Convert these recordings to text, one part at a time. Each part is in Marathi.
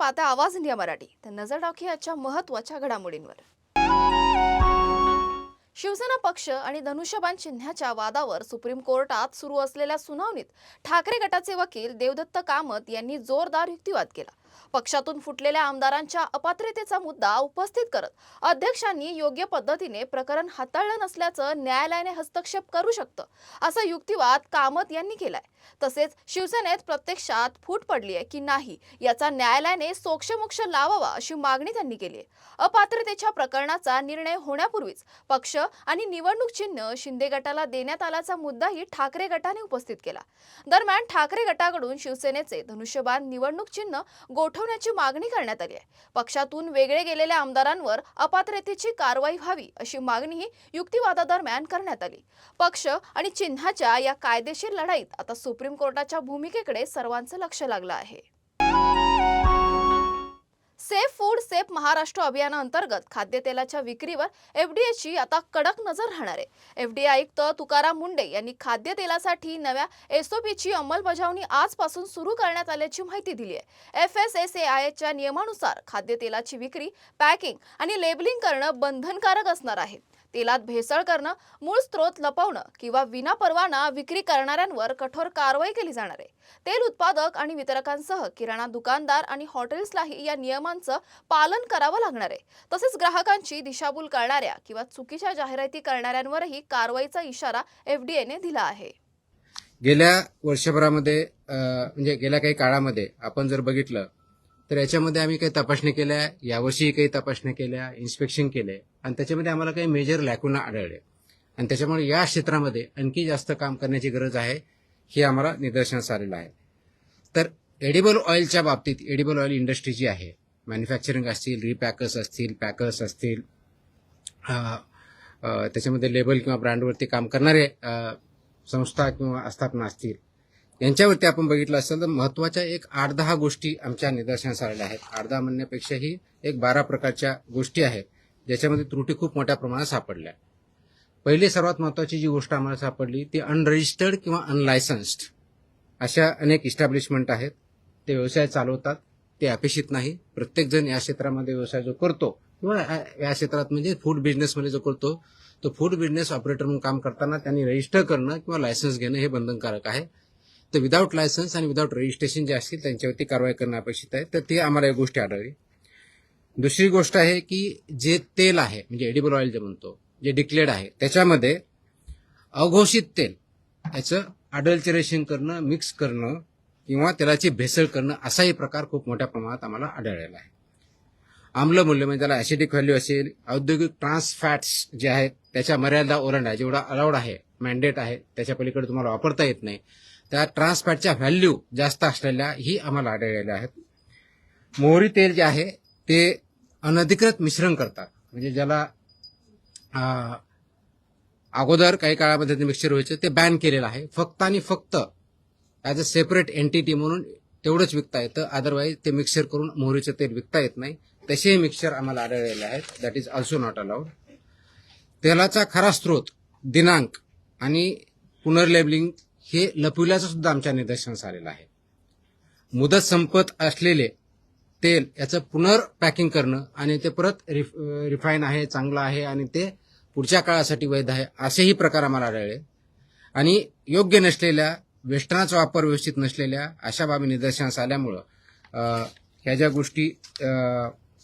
पाहता आवाज इंडिया मराठी. तर नजर टाकूया आजच्या महत्त्वाच्या घडामोडींवर. शिवसेना पक्ष आणि धनुष्यबाण चिन्हाच्या वादावर सुप्रीम कोर्टात सुरू असलेल्या सुनावणीत ठाकरे गटाचे वकील देवदत्त कामत यांनी जोरदार युक्तिवाद केला. पक्षातून फुटलेल्या आमदारांच्या अपात्रतेचा मुद्दा उपस्थित करत अध्यक्षांनी योग्य पद्धतीने प्रकरण हाताळलं नसल्याचं न्यायालयाने हस्तक्षेप करू शकतं असा युक्तिवाद कामत यांनी केलाय. तसेच शिवसेनेत प्रत्यक्षात फूट पडली आहे की नाही याचा न्यायालयाने सोक्षमोक्ष लावावा अशी मागणी त्यांनी केली आहे. अपात्रतेच्या प्रकरणाचा निर्णय होण्यापूर्वीच पक्ष आणि निवडणूक चिन्ह शिंदे गटाला देण्यात आल्याचा मुद्दाही ठाकरे गटाने उपस्थित केला. दरम्यान ठाकरे गटाकडून शिवसेनेचे धनुष्यबाण निवडणूक चिन्ह गोठवण्याची मागणी करण्यात आली आहे. पक्षातून वेगळे गेलेल्या आमदारांवर अपात्रतेची कारवाई व्हावी अशी मागणीही युक्तिवादादरम्यान करण्यात आली. पक्ष आणि चिन्हाच्या या कायदेशीर लढाईत आता सुप्रीम कोर्टाच्या भूमिकेकडे सर्वांचं लक्ष लागलं आहे. सेफ फूड सेफ महाराष्ट्र अभियानाअंतर्गत खाद्यतेलाच्या विक्रीवर एफडीएची आता कडक नजर राहणार आहे. एफडीए आयुक्त तुकाराम मुंडे यांनी खाद्यतेलासाठी नव्या एसओपीची अंमलबजावणी आजपासून सुरू करण्यात आल्याची माहिती दिली आहे. एफएसएसएआयच्या नियमानुसार खाद्यतेलाची विक्री, पॅकिंग आणि लेबलिंग करणं बंधनकारक असणार आहे. तेलात भेसळ करणं, मूळ स्रोत लपवणं किंवा विनापरवाना विक्री करणाऱ्यांवर कठोर कारवाई केली जाणार आहे. तेल उत्पादक आणि वितरकांसह किराणा दुकानदार आणि हॉटेल्सलाही या नियमांचं पालन करावं लागणार आहे. तसेच ग्राहकांची दिशाभूल करणाऱ्या किंवा चुकीच्या जाहिराती करणाऱ्यांवरही कारवाईचा इशारा एफडीएने दिला आहे. गेल्या वर्षभरामध्ये म्हणजे गेल्या काही काळामध्ये आपण जर बघितलं तर याच्यामध्ये आम्ही काही तपासणी केल्या, यावर्षी काही तपासणी केल्या, इन्स्पेक्शन केले आणि त्याच्यामध्ये आम्हाला काही मेजर लॅकुना आढळले आणि त्याच्यामुळे या क्षेत्रामध्ये आणखी जास्त काम करण्याची गरज आहे हे आम्हाला निदर्शनास आलेलं आहे. तर एडिबल ऑइलच्या बाबतीत एडिबल ऑइल इंडस्ट्री जी आहे, मॅन्युफॅक्चरिंग असतील, रिपॅकर्स असतील, पॅकर्स असतील, त्याच्यामध्ये लेबल किंवा ब्रँडवरती काम करणारे संस्था किंवा आस्थापना असतील, यांच्यावरती आपण बघितलं असेल तर महत्वाच्या एक 8-10 गोष्टी आमच्या निदर्शनास आलेल्या आहेत. 8-10 म्हणण्यापेक्षाही एक 12 प्रकारच्या गोष्टी आहेत ज्याच्यामध्ये त्रुटी खूप मोठ्या प्रमाणात सापडल्या. पहिली सर्वात महत्वाची जी गोष्ट आम्हाला सापडली ती अनरजिस्टर्ड किंवा अनलायसन्स्ड अशा अनेक इस्टॅब्लिशमेंट आहेत. ते व्यवसाय चालवतात, ते अपेक्षित नाही. प्रत्येक जण या क्षेत्रामध्ये व्यवसाय जो करतो किंवा या क्षेत्रात म्हणजे फूड बिझनेसमध्ये जो करतो तो फूड बिझनेस ऑपरेटर म्हणून काम करताना त्यांनी रजिस्टर करणं किंवा लायसन्स घेणं हे बंधनकारक आहे. तर विदाऊट लायसन्स आणि विदाऊट रजिस्ट्रेशन जे असतील त्यांच्यावरती कारवाई करणं अपेक्षित आहे. तर ते आम्हाला एक गोष्टी आढळली. दुसरी गोष्ट आहे की जे तेल आहे म्हणजे एडिबल ऑइल जे म्हणतो, जे डिक्लेअर्ड आहे त्याच्यामध्ये अघोषित तेल याचं अडल्टरेशन करणं, मिक्स करणं किंवा तेलाची भेसळ करणं असाही प्रकार खूप मोठ्या प्रमाणात आम्हाला आढळलेला आहे. आम्लमूल्य म्हणजे त्याला ॲसिडिक व्हॅल्यू असेल, औद्योगिक ट्रान्स फॅट्स जे आहेत त्याच्या मर्यादा ओलांडा, जेवढा अलाउड आहे, मॅन्डेट आहे, त्याच्या पलीकडे तुम्हाला वापरता येत नाही, त्या ट्रान्स फॅटच्या व्हॅल्यू जास्त असलेल्या ही आम्हाला आढळलेल्या आहेत. मोहरी तेल जे आहे ते अनधिकृत मिश्रण करतात, म्हणजे ज्याला अगोदर काही काळामध्ये मिक्सचर व्हायचं ते बॅन केलेलं आहे. फक्त आणि फक्त ॲज अ सेपरेट एंटिटी म्हणून तेवढंच विकता येतं, अदरवाईज ते मिक्सचर करून मोहरीचं तेल विकता येत नाही. तसेही मिक्सचर आम्हाला आढळलेले आहेत. That is also not allowed. तेलाचा खरा स्रोत, दिनांक आणि पुनर्लेबलिंग हे लपविल्याचं सुद्धा आमच्या निदर्शनास आलेलं आहे. मुदत संपत असलेले तेल याचं पुनर्पॅकिंग करणं आणि ते परत रिफाईन आहे, चांगलं आहे आणि ते पुढच्या काळासाठी वैध आहे असेही प्रकार आम्हाला आढळले. आणि योग्य नसलेल्या, वेष्टनाचा वापर व्यवस्थित नसलेल्या अशा बाबी निदर्शनास आल्यामुळं ह्या ज्या गोष्टी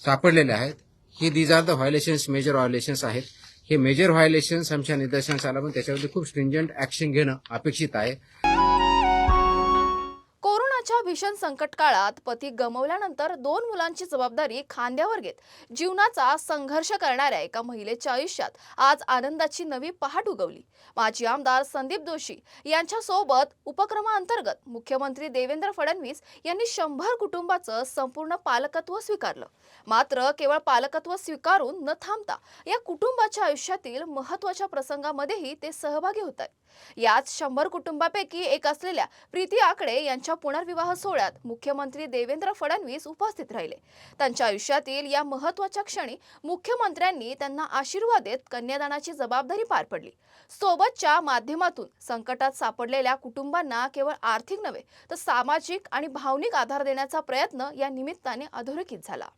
सापडलेल्या आहेत ही दीज आर द व्हायोलेशन्स, मेजर व्हायोलेशन्स आहेत. हे मेजर व्हायोलेशन्स आमच्या निदर्शनास आलं पण त्याच्यावरती खूप स्ट्रिंजंट ऍक्शन घेणं अपेक्षित आहे. कोरोनाच्या भीषण संकट काळात पती गमावल्यानंतर 2 मुलांची जबाबदारी खांद्यावर घेत जीवनाचा संघर्ष करणाऱ्या एका महिलेच्या आयुष्यात आज आनंदाची नवी पहाट उगवली. माजी आमदार संदीप जोशी यांच्यासोबत उपक्रमाअंतर्गत मुख्यमंत्री देवेंद्र फडणवीस यांनी 100 कुटुंबाचं संपूर्ण पालकत्व स्वीकारलं. मात्र केवळ पालकत्व स्वीकारून न थांबता या कुटुंबाच्या आयुष्यातील महत्त्वाच्या प्रसंगामध्येही ते सहभागी होत आहेत. याच 100 कुटुंबापैकी एक असलेल्या प्रीती आकडे यांच्या पुनर्विवाह विवाह सोहळ्यात मुख्यमंत्री देवेंद्र फडणवीस उपस्थित राहिले. त्यांच्या आयुष्यातील या महत्त्वाच्या क्षणी मुख्यमंत्र्यांनी त्यांना आशीर्वाद देत कन्यादानाची जबाबदारी पार पडली. सोबतच्या माध्यमातून संकटात सापडलेल्या कुटुंबांना केवळ आर्थिक नव्हे तर सामाजिक आणि भावनिक आधार देण्याचा प्रयत्न या निमित्ताने अधोरेखित झाला.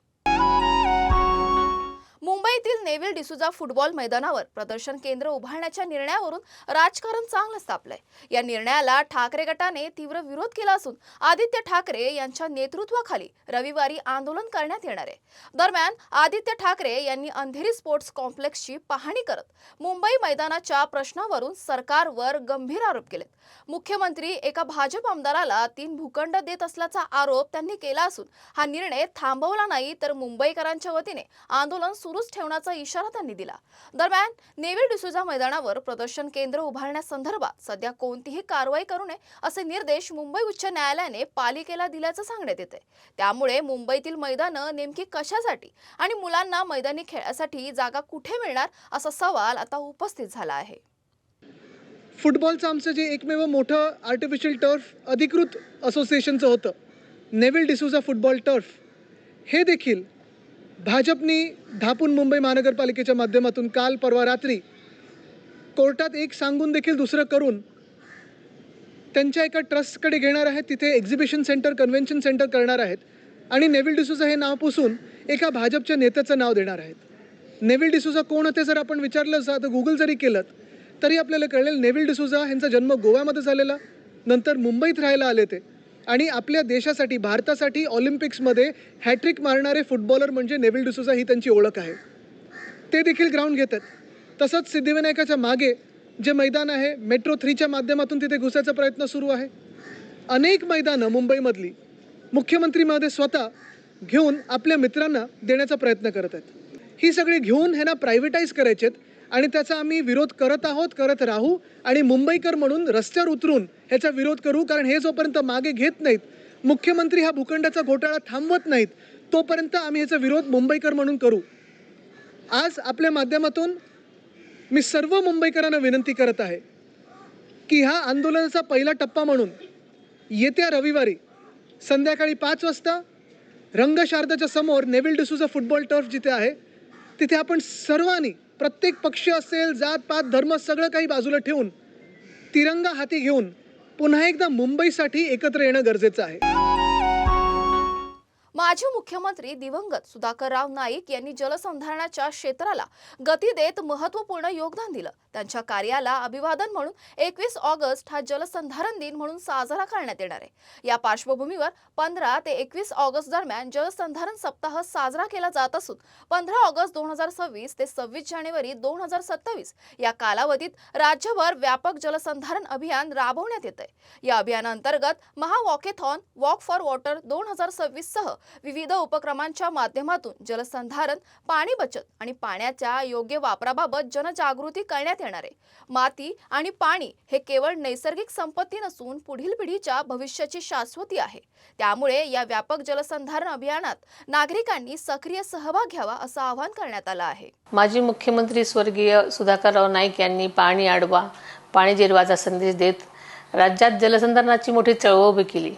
मुंबईतील नेव्हिल डिसूजा फुटबॉल मैदानावर प्रदर्शन केंद्र उभारण्याच्या निर्णयावरून राजकारण चांगलंच तापलंय. या निर्णयाला ठाकरे गटाने तीव्र विरोध केला असून आदित्य ठाकरे यांच्या नेतृत्वाखाली रविवारी आंदोलन करण्यात येणार आहे. दरम्यान आदित्य ठाकरे यांनी अंधेरी स्पोर्ट्स कॉम्प्लेक्सची पाहणी करत मुंबई मैदानाच्या प्रश्नावरून सरकारवर गंभीर आरोप केलेत. मुख्यमंत्री एका भाजप आमदाराला 3 भूखंड देत असल्याचा आरोप त्यांनी केला असून हा निर्णय थांबवला नाही तर मुंबईकरांच्या वतीने आंदोलन सुरूच ठेवण्याचा इशारा त्यांनी दिला. दरम्यान नेव्हिल डिसूजा मैदानावर प्रदर्शन केंद्र उभारण्यासंदर्भात सध्या कोणतीही कारवाई करू नये असे निर्देश मुंबई उच्च न्यायालयाने पालिकेला दिल्याचं सांगण्यात येते. त्यामुळे मुंबईतील मैदानं नेमकी कशासाठी आणि मुलांना मैदानी खेळासाठी जागा कुठे मिळणार असा सवाल आता उपस्थित झाला आहे. फुटबॉलचं आमचं जे एकमेव मोठं आर्टिफिशियल टर्फ अधिकृत असोसिएशनचं होतं, नेव्हिल डिसूजा फुटबॉल टर्फ, हे देखील भाजपनी धापून मुंबई महानगरपालिकेच्या माध्यमातून काल परवा रात्री कोर्टात एक सांगून देखील दुसरं करून त्यांच्या एका ट्रस्टकडे घेणार आहेत. तिथे एक्झिबिशन सेंटर, कन्व्हेन्शन सेंटर करणार आहेत आणि नेव्हिल डिसूजा हे नाव पुसून एका भाजपच्या नेत्याचं नाव देणार आहेत. नेव्हिल डिसूजा कोण होते जर आपण विचारलं तर गुगल जरी केलं तरी आपल्याला कळेल नेव्हिल डिसूजा यांचा जन्म गोव्यामध्ये झालेला, नंतर मुंबईत राहायला आले ते आणि आपल्या देशासाठी, भारतासाठी ऑलिम्पिक्समध्ये हॅट्रिक मारणारे फुटबॉलर म्हणजे नेव्हिल डिसूजा ही त्यांची ओळख आहे. ते देखील ग्राउंड घेतात. तसंच सिद्धिविनायकाच्या मागे जे मैदान आहे, मेट्रो 3च्या माध्यमातून तिथे घुसायचा प्रयत्न सुरू आहे. अनेक मैदानं मुंबईमधली मुख्यमंत्री महोदय स्वतः घेऊन आपल्या मित्रांना देण्याचा प्रयत्न करत आहेत. ही सगळी घेऊन ह्यांना प्रायव्हेटाईज करायचेत आणि त्याचा आम्ही विरोध करत आहोत, करत राहू आणि मुंबईकर म्हणून रस्त्यावर उतरून ह्याचा विरोध करू. कारण हे जोपर्यंत मागे घेत नाहीत, मुख्यमंत्री हा भूखंडाचा घोटाळा थांबवत नाहीत, तोपर्यंत आम्ही ह्याचा विरोध मुंबईकर म्हणून करू. आज आपल्या माध्यमातून मी सर्व मुंबईकरांना विनंती करत आहे की ह्या आंदोलनाचा पहिला टप्पा म्हणून येत्या रविवारी संध्याकाळी 5 वाजता रंगशारदाच्या समोर नेव्हिल डिसूजा फुटबॉल टर्फ जिथे आहे तिथे आपण सर्वांनी, प्रत्येक पक्ष असेल, जात पात धर्म सगळं काही बाजूला ठेवून तिरंगा हाती घेऊन पुन्हा एकदा मुंबईसाठी एकत्र येणं गरजेचं आहे. माजी मुख्यमंत्री दिवंगत सुधाकरराव नाईक यांनी जलसंधारणाच्या क्षेत्राला गती देत महत्त्वपूर्ण योगदान दिलं. त्यांच्या कार्याला अभिवादन म्हणून 21 ऑगस्ट हा जलसंधारण दिन म्हणून साजरा करण्यात येणार आहे. या पार्श्वभूमीवर 15 ते 21 ऑगस्ट दरम्यान जलसंधारण सप्ताह साजरा केला जात असून 15 ऑगस्ट 2026 ते 26 जानेवारी 2027 या कालावधीत राज्यभर व्यापक जलसंधारण अभियान राबवण्यात येत आहे. या अभियानांतर्गत महावॉकेथॉन, वॉक फॉर वॉटर 2026 सह विविध उपक्रमांच्या माध्यमातून जलसंधारण, पाणी बचत आणि पाण्याच्या योग्य वापराबाबत जनजागृती करण्यात येणार आहे. माती आणि पाणी हे केवळ नैसर्गिक संपत्ती नसून पुढील पिढीच्या भविष्याची शाश्वती आहे. त्यामुळे या व्यापक जलसंधारण अभियानात नागरिकांनी सक्रिय सहभाग घ्यावा असं आवाहन करण्यात आलं आहे. माजी मुख्यमंत्री स्वर्गीय सुधाकरराव नाईक यांनी पाणी अडवा, पाणी जिरवाचा संदेश देत राज्यात जलसंधारणाची मोठी चळवळ उभी केली.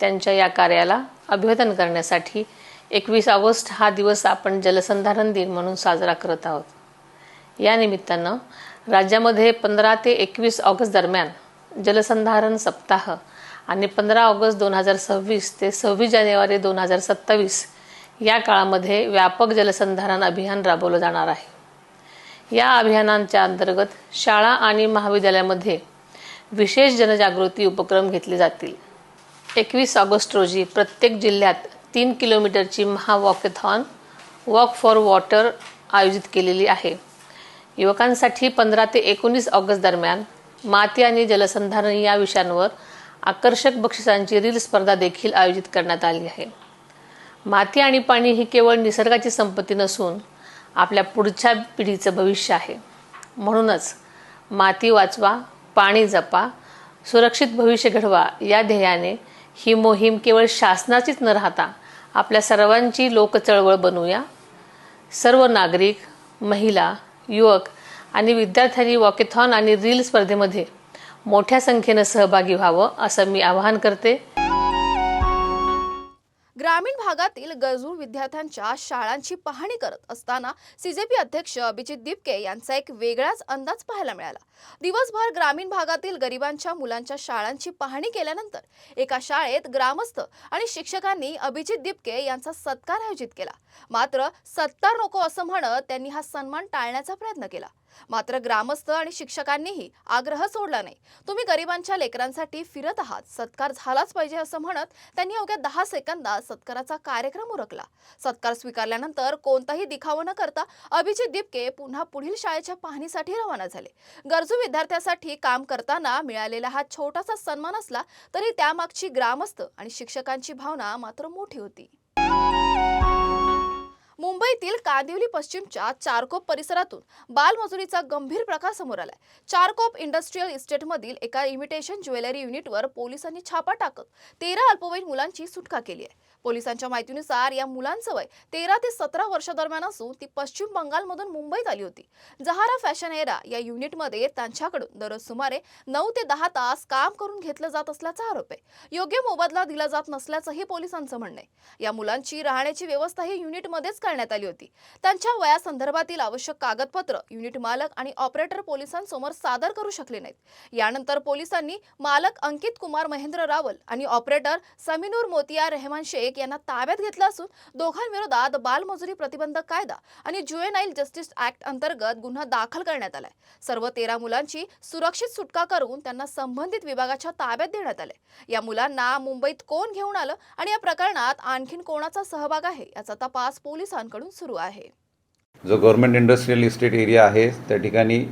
त्यांच्या या कार्याला अभिवादन करण्यासाठी 21 ऑगस्ट हा दिवस आपण जलसंधारण दिन म्हणून साजरा करत आहोत. या निमित्तानं राज्यामध्ये 15 ते 21 ऑगस्ट दरम्यान जलसंधारण सप्ताह आणि 15 ऑगस्ट 2026 ते 26 जानेवारी 2027 या काळामध्ये व्यापक जलसंधारण अभियान राबवलं जाणार आहे. या अभियानांच्या अंतर्गत शाळा आणि महाविद्यालयामध्ये विशेष जनजागृती उपक्रम घेतले जातील. 21 ऑगस्ट रोजी प्रत्येक जिल्ह्यात 3 किलोमीटरची महावॉकेथॉन, वॉक फॉर वॉटर आयोजित केलेली आहे. युवकांसाठी 15 ते 19 ऑगस्ट दरम्यान माती आणि जलसंधारण या विषयांवर आकर्षक बक्षिसांची रील स्पर्धा देखील आयोजित करण्यात आली आहे. माती आणि पाणी ही केवळ निसर्गाची संपत्ती नसून आपल्या पुढच्या पिढीचं भविष्य आहे. म्हणूनच माती वाचवा, पाणी जपा, सुरक्षित भविष्य घडवा या ध्येयाने ही मोहीम केवळ शासनाचीच न राहता आपल्या सर्वांची लोकचळवळ बनवूया. सर्व नागरिक, महिला, युवक आणि विद्यार्थ्यांनी वॉकेथॉन आणि रील स्पर्धेमध्ये मोठ्या संख्येने सहभागी व्हावं असं मी आवाहन करते. ग्रामीण भागातील गरजू विद्यार्थ्यांच्या शाळांची पाहणी करत असताना सीजेपी अध्यक्ष अभिजित दिपके यांचा एक वेगळाच अंदाज पाहायला मिळाला. दिवसभर ग्रामीण भागातील गरिबांच्या मुलांच्या शाळांची पाहणी केल्यानंतर एका शाळेत ग्रामस्थ आणि शिक्षकांनी अभिजित दिपके यांचा सत्कार आयोजित केला. मात्र सत्कार नको असं म्हणत त्यांनी हा सन्मान टाळण्याचा प्रयत्न केला. मात्र ग्रामस्थ आणि शिक्षकांनीही आग्रह सोडला नाही. तुम्ही गरिबांच्या लेकरांसाठी फिरत आहात, सत्कार झालाच पाहिजे असं म्हणत त्यांनी अवघ्या 10 सेकंदात सत्काराचा कार्यक्रम उरकला. सत्कार स्वीकारल्यानंतर कोणताही दिखावा न करता अभिजित दिपके पुन्हा पुढील शाळेच्या पाहणीसाठी रवाना झाले. गरजू विद्यार्थ्यासाठी काम करताना मिळालेला हा छोटासा सन्मान असला तरी त्यामागची ग्रामस्थ आणि शिक्षकांची भावना मात्र मोठी होती. मुंबईतील कांदिवली पश्चिमच्या चारकोप परिसरातून बालमजुरीचा गंभीर प्रकार समोर आलाय. चारकोप इंडस्ट्रियल इस्टेटमधील एका इमिटेशन ज्वेलरी युनिटवर पोलिसांनी छापा टाकत 13 अल्पवयीन मुलांची सुटका केली आहे. पोलिसांच्या माहितीनुसार या मुलांचं वय 13 ते 17 वर्षादरम्यान असून ती पश्चिम बंगालमधून मुंबईत आली होती. जहारा फॅशन एरा या युनिटमध्ये त्यांच्याकडून दररोज सुमारे 9 ते 10 तास काम करून घेतलं जात असल्याचा आरोप आहे. योग्य मोबदला दिला जात नसल्याचंही पोलिसांचं म्हणणं आहे. या मुलांची राहण्याची व्यवस्थाही युनिटमध्येच करण्यात आली होती. त्यांच्या वयासंदर्भातील आवश्यक कागदपत्र युनिट मालक आणि ऑपरेटर पोलिसांसमोर सादर करू शकले नाहीत. यानंतर पोलिसांनी मालक अंकित कुमार महेंद्र रावल आणि ऑपरेटर समीनुर मोतिया रेहमान शेख यांना ताब्यात घेतलं असून दोघांविरोधात बालमजुरी प्रतिबंधक कायदा आणि ज्युएनाइल जस्टिस ऍक्ट अंतर्गत गुन्हा दाखल करण्यात आलाय. सर्व 13 मुलांची सुरक्षित सुटका करून त्यांना संबंधित विभागाच्या ताब्यात देण्यात आले. या मुलांना मुंबईत कोण घेऊन आलं आणि या प्रकरणात आणखीन कोणाचा सहभाग आहे याचा तपास पोलिसांकडून सुरू आहे. जो गव्हर्नमेंट इंडस्ट्रियल इस्टेट एरिया आहे त्या ठिकाणी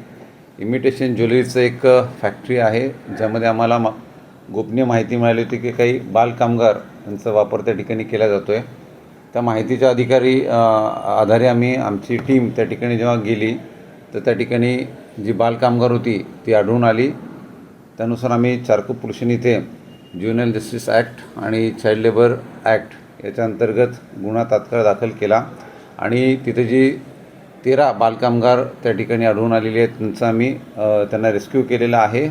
इमिटेशन ज्वेलरीचं एक फॅक्टरी आहे, ज्यामध्ये आम्हाला गोपनीय माहिती मिळाली होती की काही बालकामगार यांचा वापर त्या ठिकाणी केला जातो आहे. त्या माहितीच्या आधारे आमची टीम त्या ठिकाणी जेव्हा गेली तर त्या ठिकाणी जी बालकामगार होती ती आढळून आली. त्यानुसार आम्ही चारकोप पोलीस इथे ज्युएनाइल जस्टिस ॲक्ट आणि चाइल्ड लेबर ॲक्ट याच्या अंतर्गत गुन्हा तात्काळ दाखल केला आणि तिथे जी 13 बालकामगार त्या ठिकाणी आढळून आलेले आहेत त्यांना रेस्क्यू केलेला आहे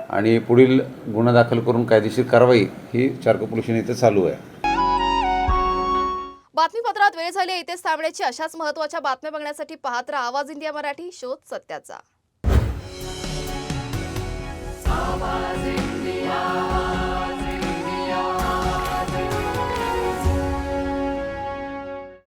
आणि पुढील गुन्हा दाखल करून कायदेशीर कारवाई ही चारकोप पोलीस इथे चालू आहे. बातमीपत्रात वेळ झाली. इथेच थांबण्याची. अशाच महत्त्वाच्या बातम्या बघण्यासाठी पाहत राहा आवाज इंडिया मराठी. शोध सत्याचा.